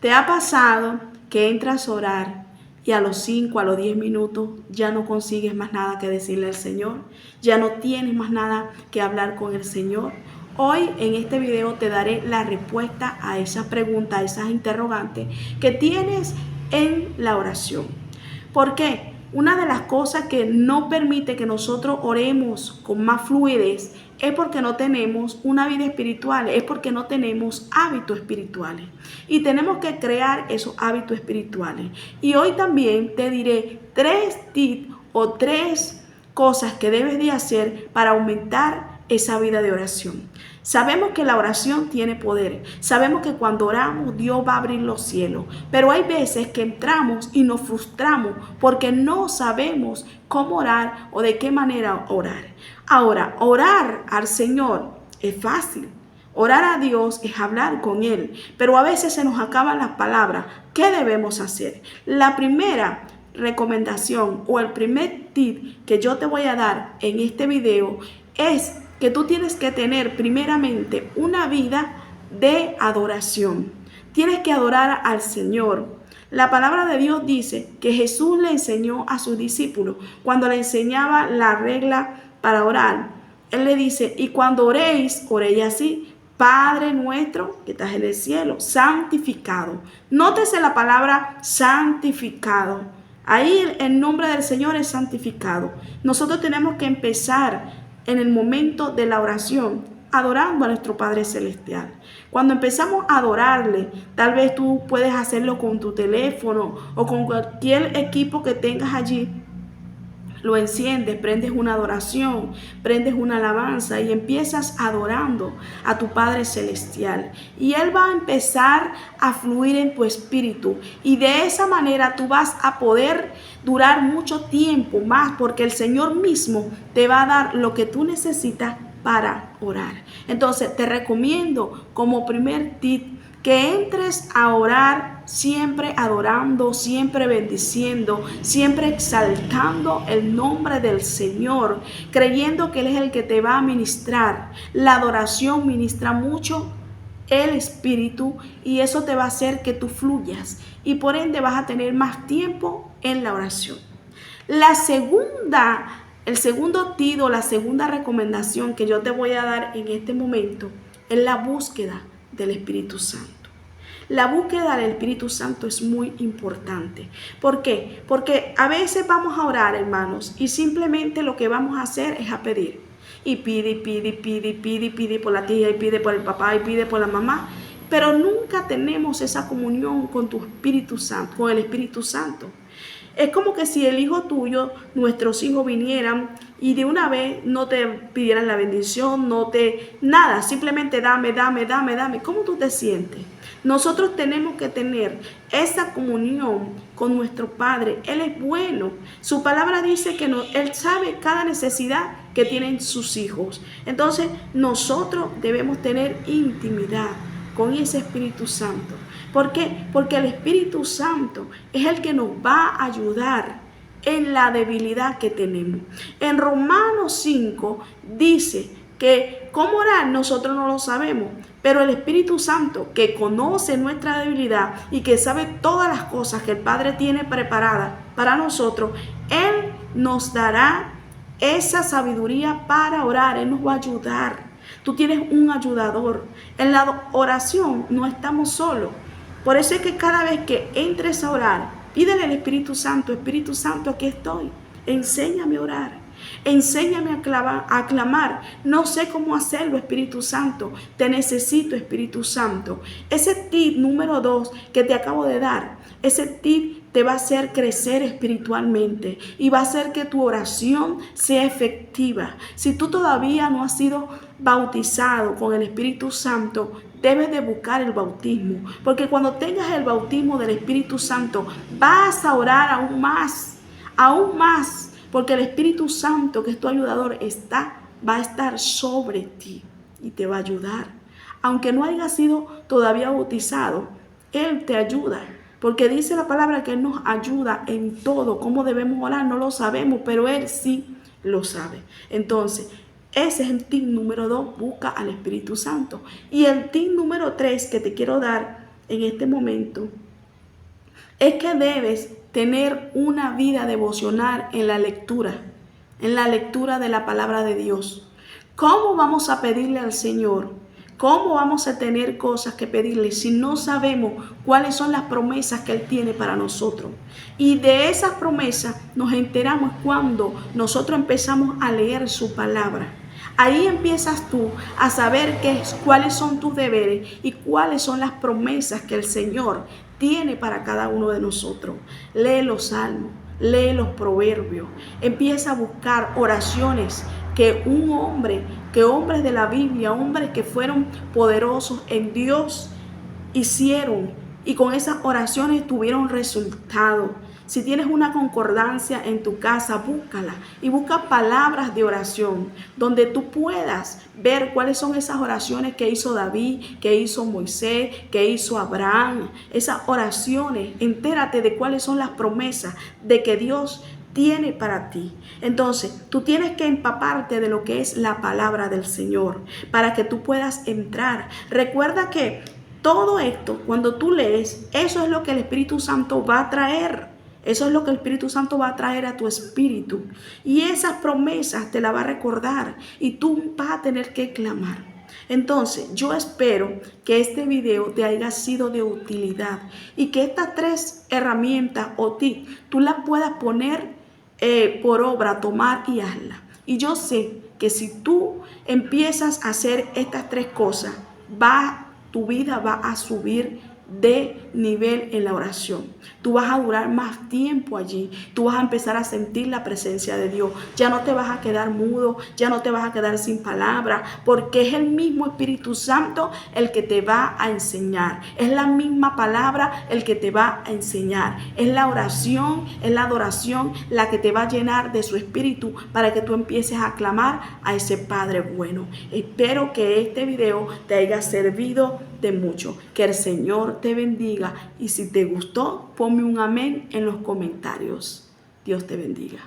¿Te ha pasado que entras a orar y a los 5, a los 10 minutos ya no consigues más nada que decirle al Señor? Ya no tienes más nada que hablar con el Señor. Hoy en este video te daré la respuesta a esas preguntas, a esas interrogantes que tienes en la oración. ¿Por qué? Una de las cosas que no permite que nosotros oremos con más fluidez es porque no tenemos una vida espiritual, es porque no tenemos hábitos espirituales. Y tenemos que crear esos hábitos espirituales. Y hoy también te diré 3 tips o 3 cosas que debes de hacer para aumentar esa vida de oración. Sabemos que la oración tiene poder. Sabemos que cuando oramos Dios va a abrir los cielos. Pero hay veces que entramos y nos frustramos porque no sabemos cómo orar o de qué manera orar. Ahora, orar al Señor es fácil. Orar a Dios es hablar con Él. Pero a veces se nos acaban las palabras. ¿Qué debemos hacer? La primera recomendación o el primer tip que yo te voy a dar en este video es que tú tienes que tener primeramente una vida de adoración. Tienes que adorar al Señor. La palabra de Dios dice que Jesús le enseñó a sus discípulos cuando le enseñaba la regla para orar. Él le dice, y cuando oréis, oréis así: Padre nuestro que estás en el cielo, santificado. Nótese la palabra santificado. Ahí el nombre del Señor es santificado. Nosotros tenemos que empezar en el momento de la oración adorando a nuestro Padre Celestial. Cuando empezamos a adorarle, tal vez tú puedes hacerlo con tu teléfono o con cualquier equipo que tengas allí. Lo enciendes, prendes una adoración, prendes una alabanza y empiezas adorando a tu Padre Celestial. Y Él va a empezar a fluir en tu espíritu. Y de esa manera tú vas a poder durar mucho tiempo más, porque el Señor mismo te va a dar lo que tú necesitas para orar. Entonces te recomiendo como primer tip que entres a orar siempre adorando, siempre bendiciendo, siempre exaltando el nombre del Señor, creyendo que Él es el que te va a ministrar. La adoración ministra mucho el espíritu y eso te va a hacer que tú fluyas y por ende vas a tener más tiempo en la oración. El segundo tip o la segunda recomendación que yo te voy a dar en este momento es la búsqueda del Espíritu Santo. La búsqueda del Espíritu Santo es muy importante. ¿Por qué? Porque a veces vamos a orar, hermanos, y simplemente lo que vamos a hacer es a pedir. Y pide por la tía, y pide por el papá, y pide por la mamá. Pero nunca tenemos esa comunión con tu Espíritu Santo, con el Espíritu Santo. Es como que si el hijo tuyo, nuestros hijos vinieran y de una vez no te pidieran la bendición, nada, simplemente dame. ¿Cómo tú te sientes? Nosotros tenemos que tener esa comunión con nuestro Padre. Él es bueno. Su palabra dice que Él sabe cada necesidad que tienen sus hijos. Entonces, nosotros debemos tener intimidad con ese Espíritu Santo. ¿Por qué? Porque el Espíritu Santo es el que nos va a ayudar en la debilidad que tenemos. En Romanos 5 dice que cómo orar nosotros no lo sabemos, pero el Espíritu Santo, que conoce nuestra debilidad y que sabe todas las cosas que el Padre tiene preparadas para nosotros, Él nos dará esa sabiduría para orar. Él nos va a ayudar. Tú tienes un ayudador. En la oración no estamos solos. Por eso es que cada vez que entres a orar, pídele al Espíritu Santo: Espíritu Santo, aquí estoy. Enséñame a orar. Enséñame a clamar. No sé cómo hacerlo, Espíritu Santo. Te necesito, Espíritu Santo. Ese tip número 2 que te acabo de dar, ese tip te va a hacer crecer espiritualmente y va a hacer que tu oración sea efectiva. Si tú todavía no has sido bautizado con el Espíritu Santo, debes de buscar el bautismo, porque cuando tengas el bautismo del Espíritu Santo, vas a orar aún más, porque el Espíritu Santo, que es tu ayudador, va a estar sobre ti y te va a ayudar. Aunque no hayas sido todavía bautizado, Él te ayuda. Porque dice la palabra que Él nos ayuda en todo. Cómo debemos orar no lo sabemos, pero Él sí lo sabe. Entonces, ese es el tip número 2, busca al Espíritu Santo. Y el tip número 3 que te quiero dar en este momento es que debes tener una vida devocional en la lectura de la palabra de Dios. ¿Cómo vamos a pedirle al Señor? ¿Cómo vamos a tener cosas que pedirle si no sabemos cuáles son las promesas que Él tiene para nosotros? Y de esas promesas nos enteramos cuando nosotros empezamos a leer su palabra. Ahí empiezas tú a saber cuáles son tus deberes y cuáles son las promesas que el Señor tiene para cada uno de nosotros. Lee los salmos, lee los proverbios, empieza a buscar oraciones que hombres de la Biblia, hombres que fueron poderosos en Dios, hicieron, y con esas oraciones tuvieron resultado. Si tienes una concordancia en tu casa, búscala y busca palabras de oración donde tú puedas ver cuáles son esas oraciones que hizo David, que hizo Moisés, que hizo Abraham. Esas oraciones, entérate de cuáles son las promesas de que Dios tiene para ti. Entonces, tú tienes que empaparte de lo que es la palabra del Señor para que tú puedas entrar. Recuerda que todo esto, cuando tú lees, eso es lo que el Espíritu Santo va a traer. Eso es lo que el Espíritu Santo va a traer a tu espíritu. Y esas promesas te las va a recordar y tú vas a tener que clamar. Entonces, yo espero que este video te haya sido de utilidad y que estas 3 herramientas o tips tú las puedas poner por obra, tomar y hazla. Y yo sé que si tú empiezas a hacer estas 3 cosas, tu vida va a subir de nivel en la oración. Tú vas a durar más tiempo allí. Tú vas a empezar a sentir la presencia de Dios. Ya no te vas a quedar mudo, ya no te vas a quedar sin palabra, porque es el mismo Espíritu Santo el que te va a enseñar. Es la misma palabra el que te va a enseñar. Es la oración, es la adoración la que te va a llenar de su Espíritu para que tú empieces a clamar a ese Padre bueno. Espero que este video te haya servido de mucho. Que el Señor te bendiga y si te gustó, ponme un amén en los comentarios. Dios te bendiga.